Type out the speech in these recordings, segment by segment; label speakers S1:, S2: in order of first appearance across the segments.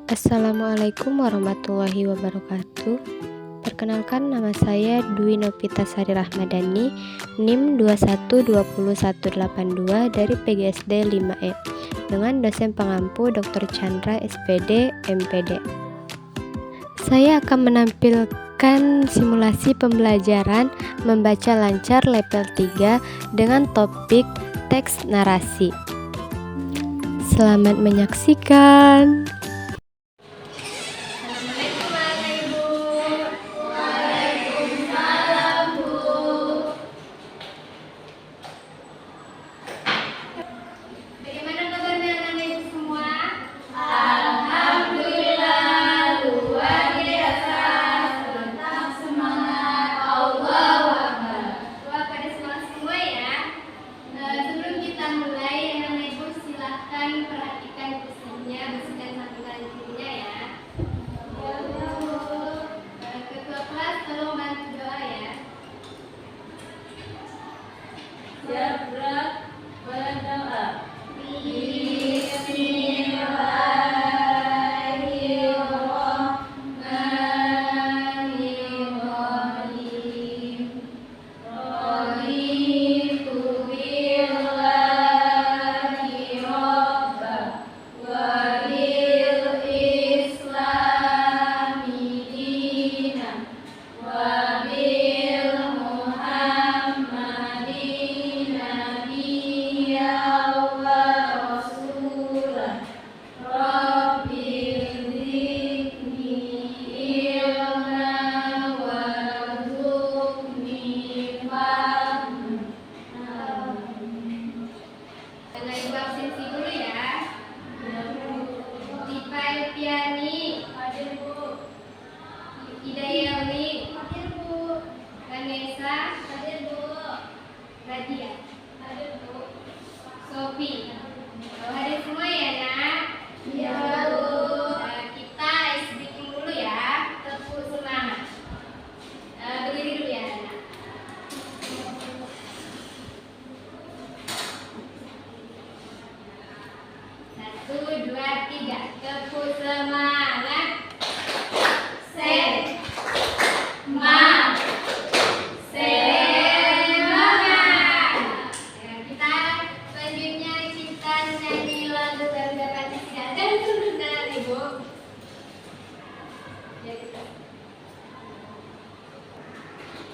S1: Assalamualaikum warahmatullahi wabarakatuh. Perkenalkan, nama saya Dwi Novitasari Rahmadani, NIM 21208182 dari PGSD 5E dengan dosen pengampu Dr. Chandra SPD MPD. Saya akan menampilkan simulasi pembelajaran membaca lancar level 3 dengan topik teks narasi. Selamat menyaksikan.
S2: Sophie, hadir semua ya nak? Iya Bu. Kita speaking dulu ya, tepuk semangat. Berdiri dulu ya anak. 1, 2, 3, tepuk semangat.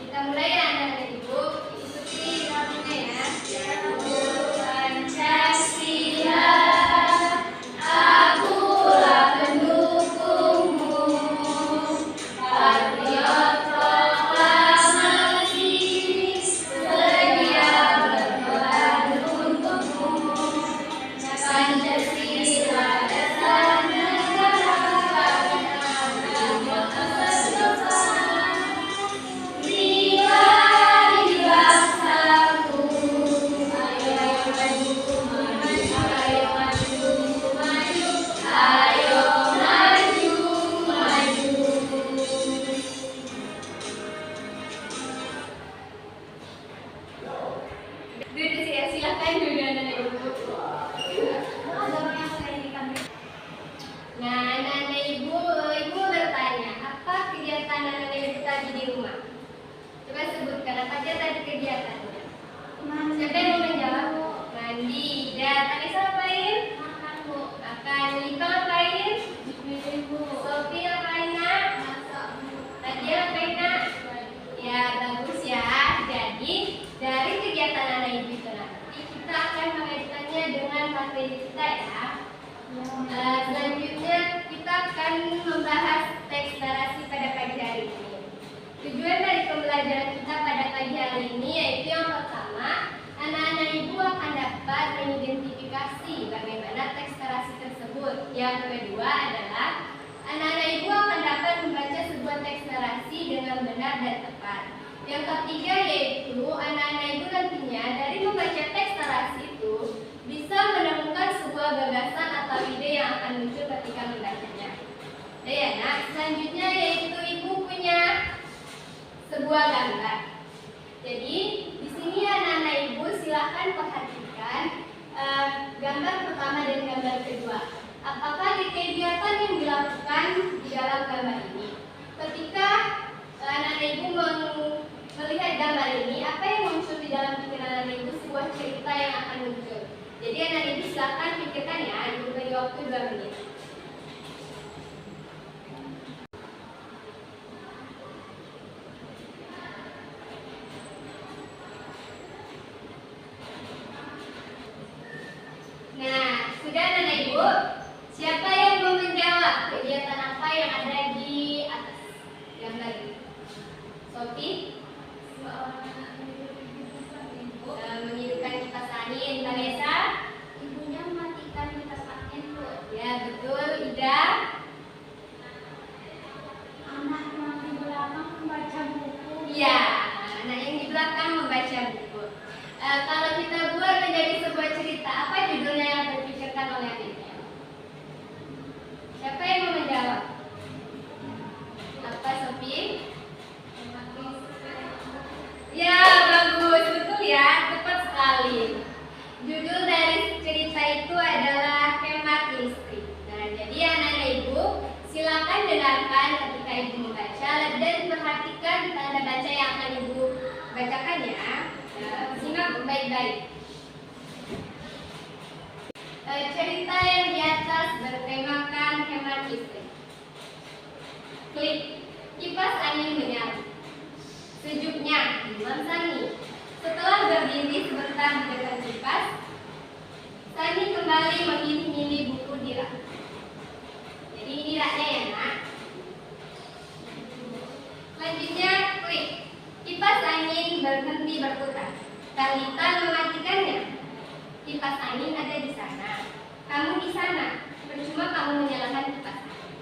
S2: Kita mulai ya anak-anak ibu, ikuti lagunya ya. Pancasila, akulah pendukungmu, patriot proklamasi, sedia berkorban untukmu. Pancasila dasar negara, silakan duduk anak-anak ibu. Nah, anak-anak ibu bertanya, apa kegiatan anak-anak ibu tadi di rumah? Coba sebutkan apa aja tadi kegiatannya. Siapa yang mau menjawab? Mandi. Dan tadi ngapain? Makan Bu. Makan. Lika ngapain? Bu. Sophie ngapain nak? Masak Bu. Nadia ngapain nak? Ya bagus ya. Jadi dari kegiatan anak ibu itu nanti kita akan mengaitkannya dengan materi kita ya. Selanjutnya kita akan membahas teks narasi pada pagi hari ini. Tujuan dari pembelajaran kita pada pagi hari ini yaitu yang pertama, anak-anak ibu akan dapat mengidentifikasi bagaimana teks narasi tersebut. Yang kedua adalah anak-anak ibu akan dapat membaca sebuah teks narasi dengan benar dan tepat. Yang ketiga yaitu anak-anak ibu nantinya dari membaca teks narasi itu bisa menemukan sebuah gagasan atau ide yang akan muncul ketika membacanya. Ya, nah, selanjutnya yaitu ibu punya sebuah gambar. Jadi di sini anak-anak ibu silakan perhatikan gambar pertama dan gambar kedua. Apakah di kegiatan yang dilakukan di dalam gambar ini? Ketika anak ibu melihat gambar ini, apa yang muncul di dalam pikiran anak ibu? Sebuah cerita yang akan muncul. Jadi anak ibu silakan pikirkan ya, ibu beri waktu 2 menit. Nah, sudah anak ibu? Siapa yang mau menjawab kegiatan apa yang ada di atas gambar ini? Sophie? Menghidupkan kipas angin. Vanessa?
S3: Ibunya mematikan kipas angin, Bu.
S2: Ya, betul. Ida?
S3: Anak yang di belakang membaca buku.
S2: Iya, anak yang di belakang membaca buku. Kalau kita buat menjadi sebuah cerita, apa judulnya yang terpikirkan oleh adiknya? Siapa yang mau menjawab? Apa, Sophie? Ya, bagus, betul ya, tepat sekali. Judul dari cerita itu adalah Hemat Listrik. Nah, jadi anak-anak ibu, silakan dengarkan ketika ibu membaca dan perhatikan tanda baca yang akan ibu bacakan ya. Simak baik-baik. Cerita yang di atas bertemakan hemat listrik. Klik, kipas angin menyala. Sejuknya, Imam Sani. Setelah berdiri sebentar di dekat kipas, Sani kembali memilih-milih buku di rak. Jadi ini raknya ya, Nak. Selanjutnya, klik. Kipas angin berhenti berputar. Talita mematikannya. Kipas angin ada di sana. Kamu di sana. Percuma kamu menyalakan kipas angin.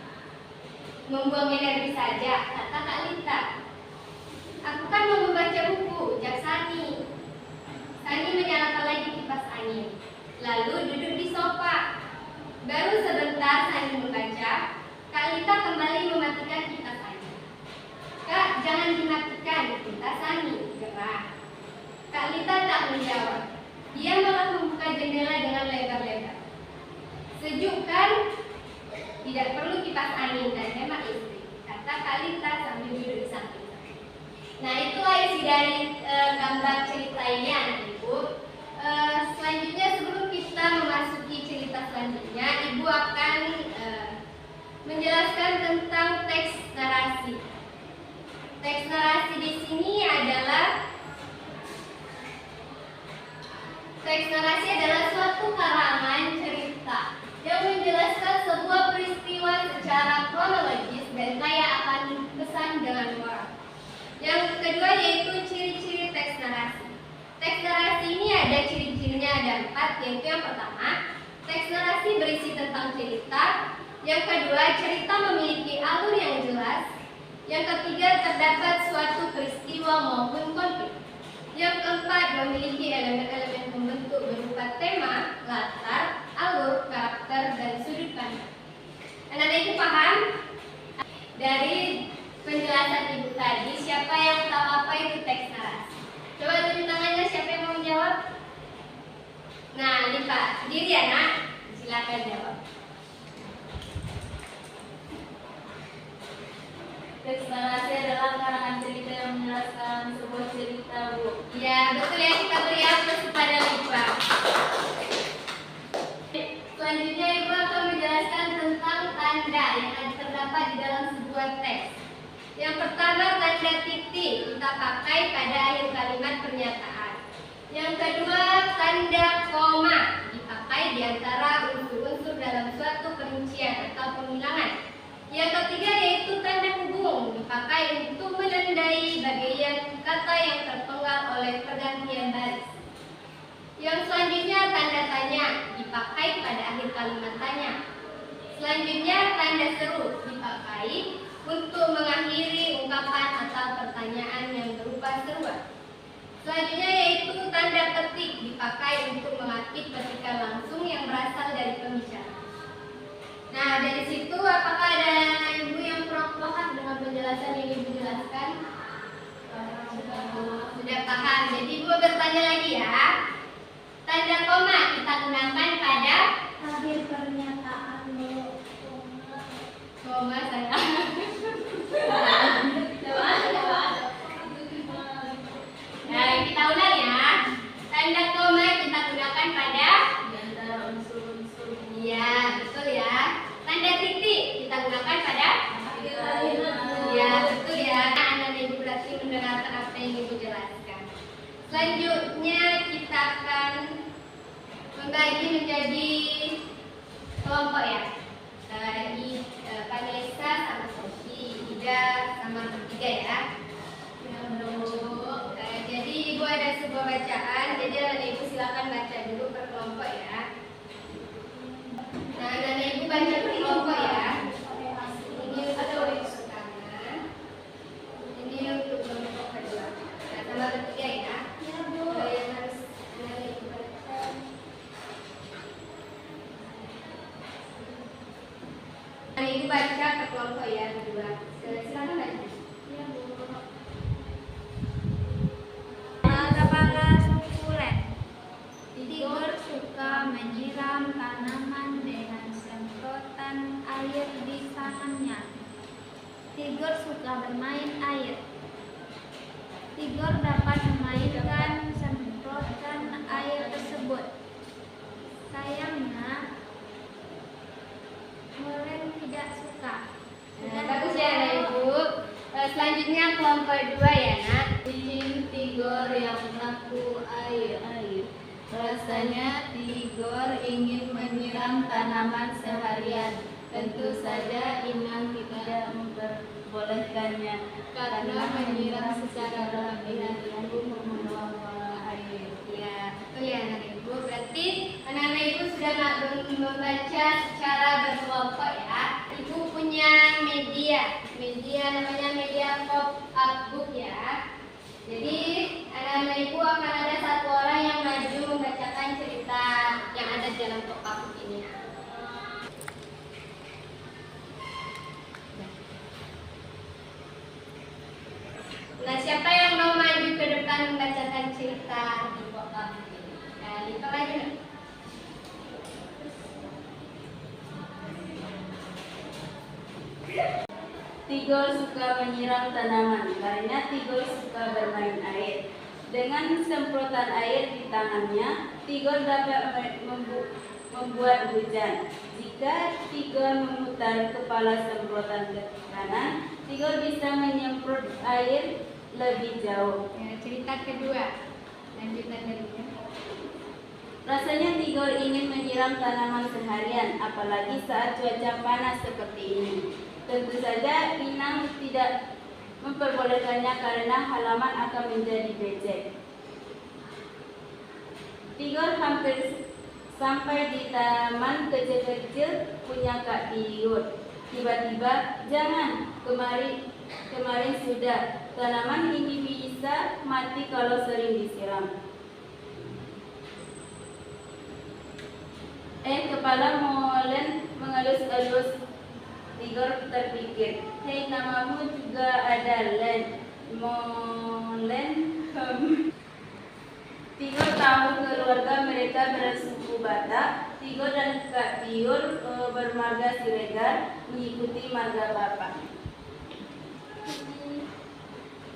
S2: Membuang energi saja, kata Kak Lita. Aku kan mau membaca buku, ujar Sani. Sani menyalakan lagi kipas angin. Lalu duduk di sofa. Baru sebentar Sani membaca, Kak Lita kembali mematikan kipas angin. Kak, jangan dimatikan, kata Sani. Gerah. Kak Lita tak menjawab. Dia malah membuka jendela dengan lebar-lebar. Sejuk kan? Tidak perlu kipas angin dan hemat listrik, kata Kak Lita sambil duduk di samping. Nah, itulah isi dari gambar cerita ini anak ibu. Selanjutnya sebelum kita memasuki cerita selanjutnya, ibu akan menjelaskan tentang teks narasi. Teks narasi di sini adalah suatu karangan cerita yang menjelaskan sebuah peristiwa secara kronologis dan kaya akan pesan dengan moral. Yang kedua yaitu ciri-ciri teks narasi. Teks narasi ini ada ciri-cirinya, ada 4, yaitu yang pertama, teks narasi berisi tentang cerita. Yang kedua, cerita memiliki alur yang jelas. Yang ketiga, terdapat suatu peristiwa maupun konflik. Yang keempat, memiliki elemen-elemen pembentuk berupa tema, latar, alur, karakter, dan sudut pandang. Anak-anak ibu paham? Dari penjelasan ibu tadi, siapa yang tahu apa itu teks narasi? Coba tunjuk tangannya, siapa yang mau menjawab? Nah, lipat diri ya, Nak. Silakan jawab.
S3: Teks narasi adalah karangan cerita yang menjelaskan sebuah cerita, Bu.
S2: Ya, betul ya, kita beri aplaus kepada Lipa. Selanjutnya Ibu akan menjelaskan tentang tanda yang terdapat di dalam sebuah teks. Yang pertama, tanda titik kita pakai pada akhir kalimat pernyataan. Yang kedua, tanda koma dipakai di antara unsur-unsur dalam suatu perincian atau penghilangan. Yang ketiga yaitu tanda hubung dipakai untuk menandai bagian kata yang terpenggal oleh pergantian baris. Yang selanjutnya tanda tanya dipakai pada akhir kalimat tanya. Selanjutnya tanda seru dipakai untuk mengakhiri ungkapan atau pertanyaan yang berupa seruan. Selanjutnya yaitu tanda petik dipakai untuk mengakhiri petikan langsung yang berasal dari pembicara. Nah, dari situ apakah ada ibu yang kurang paham dengan penjelasan yang ibu jelaskan? Sudah paham. Jadi ibu bertanya lagi ya. Tanda koma kita gunakan pada
S3: Akhir pernyataan.
S2: digunakan pada
S3: di antara unsur-unsur
S2: ya, betul ya. Tanda titik kita gunakan pada ya, betul ya. Anak-anak ibu berarti mendengarkan apa yang ibu jelaskan. Selanjutnya kita akan membagi menjadi kelompok ya. Vanessa sama Sofi, Ida sama bertiga ya. Jadi ibu ada sebuah bacaan, jadi anak ibu silakan baca dulu per kelompok ya. Nah, anak ibu baca per kelompok ya. Ini untuk pertama, ini untuk kelompok kedua. Nah, sama bertiga ya. Yang harus anak ibu baca. Anak ibu baca per kelompok ya kedua. Silakan baca.
S3: Kepala sukulen. Tigor suka menyiram tanaman dengan semprotan air di tangannya. Tigor suka bermain air. Tigor dapat memainkan semprotan air tersebut. Sayangnya, Molen tidak suka.
S2: Nah, bagus ya anak ibu. Selanjutnya kelompok dua ya nak.
S3: Izin Tigor yang mengaku air. Rasanya Tigor ingin menyiram tanaman seharian. Tentu saja Inang tidak memperbolehkannya karena menyiram secara berlebihan itu membuang air.
S2: Ya, betul ya anak ibu. Berarti anak-anak ibu sudah membaca secara berkelompok ya. Ibu punya media namanya media pop-up book ya. Jadi anak-anak ibu akan ada satu orang yang maju membacakan cerita yang ada di dalam pop-up book ini. Nah, siapa yang mau maju ke depan membacakan cerita di pop-up book ini? Nah, Lipa maju.
S4: Tigor suka menyiram tanaman karena Tigor suka bermain air. Dengan semprotan air di tangannya, Tigor dapat membuat hujan. Jika Tigor memutar kepala semprotan ke kanan, Tigor bisa menyemprot air lebih jauh.
S2: Ya, cerita kedua. Lanjutan darinya.
S4: Rasanya Tigor ingin menyiram tanaman seharian, apalagi saat cuaca panas seperti ini. Tentu saja Inang tidak memperbolehkannya karena halaman akan menjadi becek. Tigor hampir sampai di taman kecil-kecil punya Kak Tigor. Tiba-tiba, jangan, kemarin sudah. Tanaman ini bisa mati kalau sering disiram. Kepala Molen mengelus-elus. Tigor terpikir, hei, namamu juga ada Len. Molen. Tigor tahu keluarga mereka bersuku Batak. Tigor dan Kak Tiur bermarga Siregar mengikuti marga Bapak.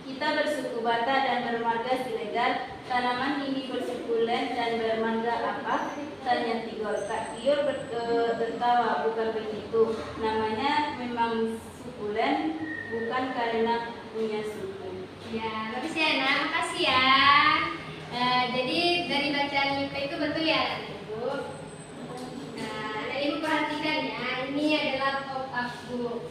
S4: Kita bersuku Batak dan bermarga Siregar. Tanaman ini bersuku Len dan bermarga apa? Tanya Tigor. Kak Tiur tertawa, bukan begitu. Namanya memang suku Len, bukan karena punya suku.
S2: Ya, bagus ya nak, makasih ya. Jadi dari bacaan Lipa itu betul ya anak ibu. Nah, anak ibu perhatikan ya, ini adalah pop-up book.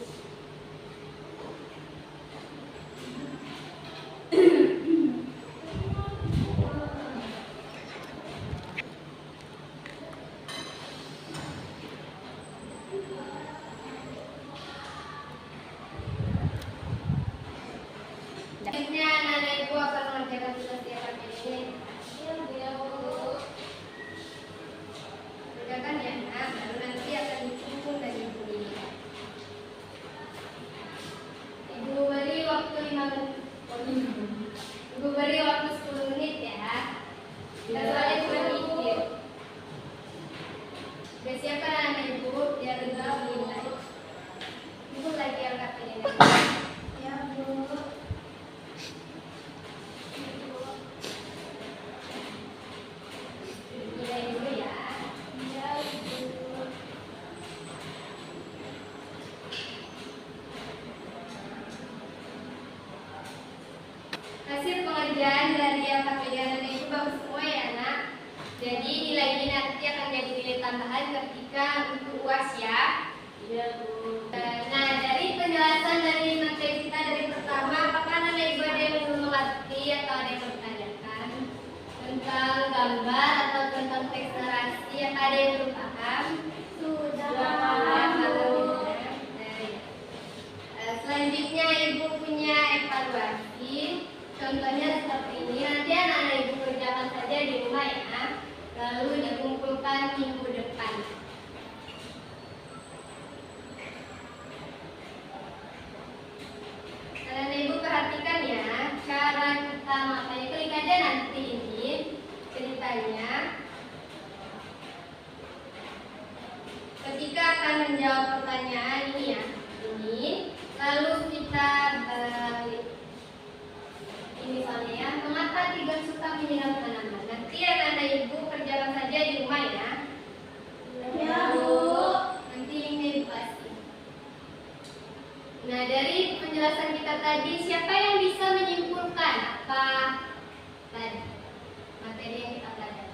S2: Selanjutnya anak ibu akan mengerjakan tugas di halaman ini. Kerjakan ya nak, baru nanti akan disusun dan dibunyikan. Jadi nilai ini nanti akan jadi nilai tambahan ketika untuk UAS ya.
S3: Iya, Bu.
S2: Nah, dari penjelasan dari materi kita dari pertama, apakah anak ibu ada yang belum mengerti atau ada yang bertanyakan tentang gambar atau tentang teks narasi? Apa ada yang belum paham?
S3: Sudah
S2: Paham,
S3: Bu.
S2: alhamdulillah. Selanjutnya ibu punya evaluasi. Contohnya seperti ini. Nanti anak-anak ibu kerjakan saja di rumah ya. Lalu dikumpulkan minggu depan. Anak-anak ibu perhatikan ya, cara kita makanya klik aja nanti ini ceritanya. Ketika akan menjawab pertanyaan ini ya, ini lalu kita balik. Ini misalnya ya, mengapa Tigor suka menyiram tanaman? Nanti anak-anak ibu kerjakan saja di rumah ya.
S3: Ya, Bu.
S2: Nanti linknya ibu kasih. Nah, dari penjelasan kita tadi, siapa yang bisa menyimpulkan apa tadi materi yang kita pelajari?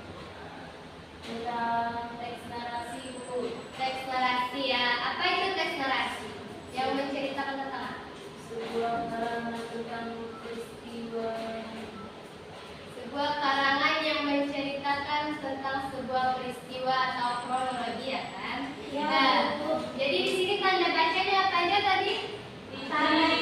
S3: Tentang teks narasi, Bu.
S2: Teks narasi ya. Apa itu teks narasi? Yang menceritakan tentang apa?
S3: Sebuah karangan tentang peristiwa.
S2: Sebuah karangan yang menceritakan tentang sebuah peristiwa atau kronologi ya kan?
S3: Ya,
S2: Nah,
S3: Bu.
S2: jadi di sini tanda bacanya apa aja tadi?
S3: Tanda